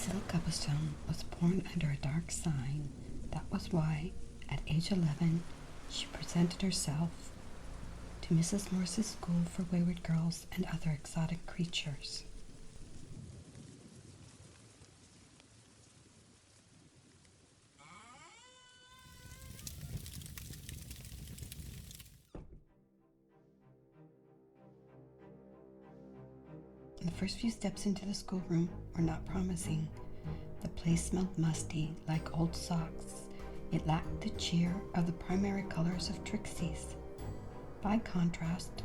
Drusilla Gobblestone was born under a dark sign. That was why, at age 11, she presented herself to Mrs. Morse's school for wayward girls and other exotic creatures. The first few steps into the schoolroom were not promising. The place smelled musty, like old socks. It lacked the cheer of the primary colors of Trixie's. By contrast,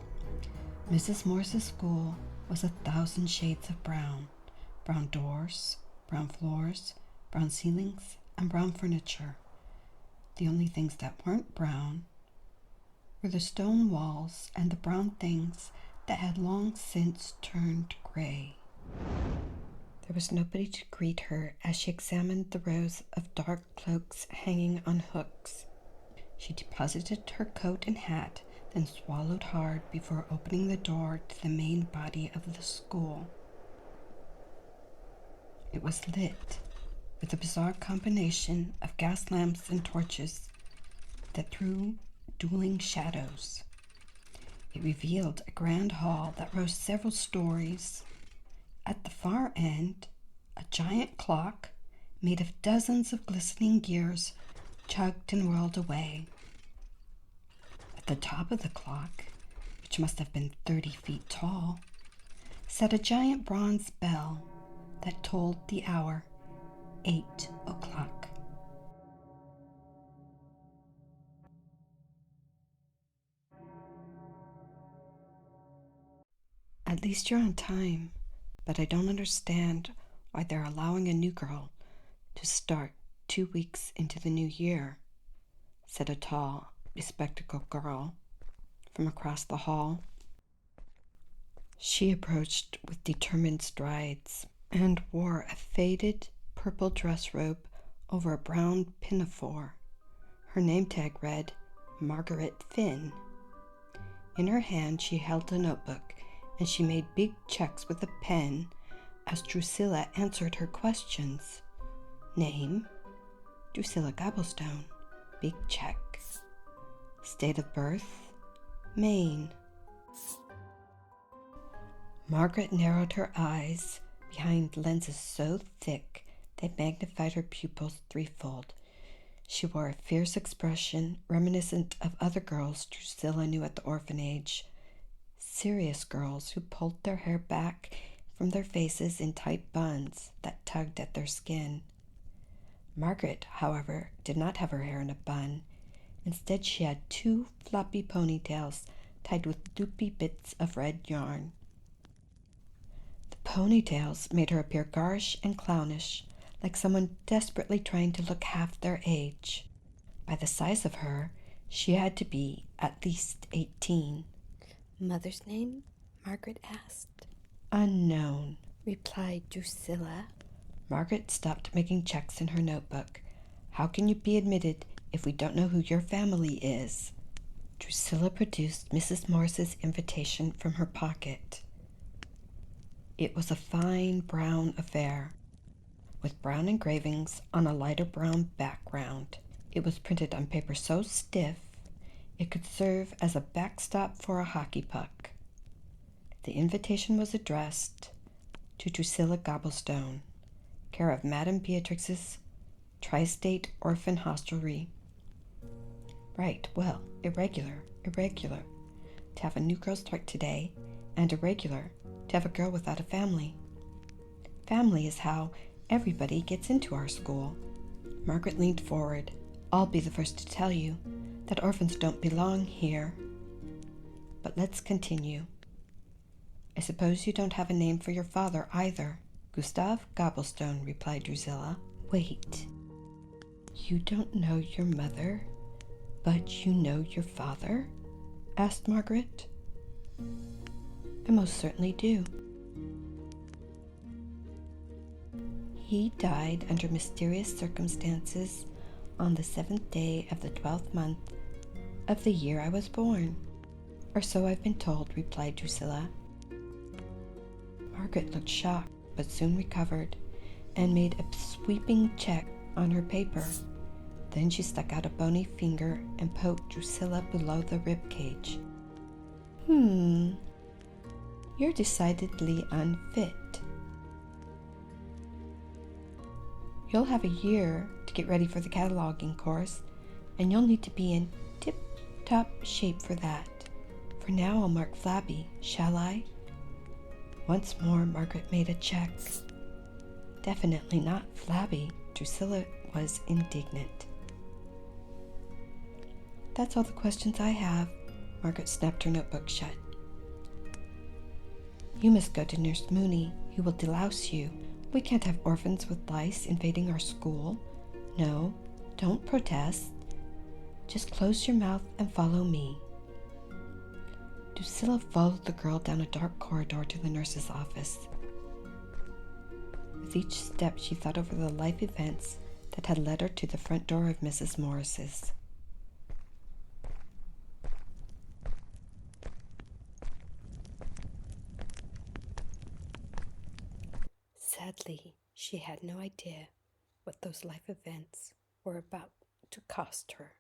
Mrs. Morse's school was 1,000 shades of brown. Brown doors, brown floors, brown ceilings, and brown furniture. The only things that weren't brown were the stone walls and the brown things that had long since turned gray. There was nobody to greet her as she examined the rows of dark cloaks hanging on hooks. She deposited her coat and hat, then swallowed hard before opening the door to the main body of the school. It was lit with a bizarre combination of gas lamps and torches that threw dueling shadows. It revealed a grand hall that rose several stories. At the far end, a giant clock made of dozens of glistening gears chugged and whirled away. At the top of the clock, which must have been 30 feet tall, sat a giant bronze bell that tolled the hour, 8 o'clock. At least you're on time, but I don't understand why they're allowing a new girl to start 2 weeks into the new year, said a tall, bespectacled girl from across the hall. She approached with determined strides and wore a faded purple dress robe over a brown pinafore. Her name tag read Margaret Finn. In her hand she held a notebook, and she made big checks with a pen as Drusilla answered her questions. Name, Drusilla Gobblestone, big check. State of birth, Maine. Margaret narrowed her eyes behind lenses so thick they magnified her pupils threefold. She wore a fierce expression reminiscent of other girls Drusilla knew at the orphanage. Serious girls who pulled their hair back from their faces in tight buns that tugged at their skin. Margaret, however, did not have her hair in a bun. Instead, she had 2 floppy ponytails tied with loopy bits of red yarn. The ponytails made her appear garish and clownish, like someone desperately trying to look half their age. By the size of her, she had to be at least 18. Mother's name? Margaret asked. Unknown, Replied Drusilla. Margaret stopped making checks in her notebook. How can you be admitted if we don't know who your family is? Drusilla produced Mrs. Morse's invitation from her pocket. It was a fine brown affair, with brown engravings on a lighter brown background. It was printed on paper so stiff it could serve as a backstop for a hockey puck. The invitation was addressed to Drusilla Gobblestone, care of Madame Beatrix's Tri-State Orphan Hostelry. Right, well, irregular. To have a new girl start today, and irregular to have a girl without a family. Family is how everybody gets into our school. Margaret leaned forward. I'll be the first to tell you that orphans don't belong here. But let's continue. I suppose you don't have a name for your father either. Gustav Gobblestone, replied Drusilla. Wait, you don't know your mother, but you know your father? Asked Margaret. I most certainly do. He died under mysterious circumstances on the 7th day of the 12th month of the year I was born. Or so I've been told, replied Drusilla. Margaret looked shocked, but soon recovered. and made a sweeping check on her paper. Then she stuck out a bony finger and poked Drusilla below the rib cage. You're decidedly unfit. You'll have a year to get ready for the cataloging course, and you'll need to be in tip-top shape for that. For now, I'll mark flabby, shall I? Once more, Margaret made a check. Definitely not flabby. Drusilla was indignant. That's all the questions I have. Margaret snapped her notebook shut. You must go to Nurse Mooney, who will delouse you. We can't have orphans with lice invading our school. No, don't protest. Just close your mouth and follow me. Drusilla followed the girl down a dark corridor to the nurse's office. With each step, she thought over the life events that had led her to the front door of Mrs. Morris's. Sadly, she had no idea what those life events were about to cost her.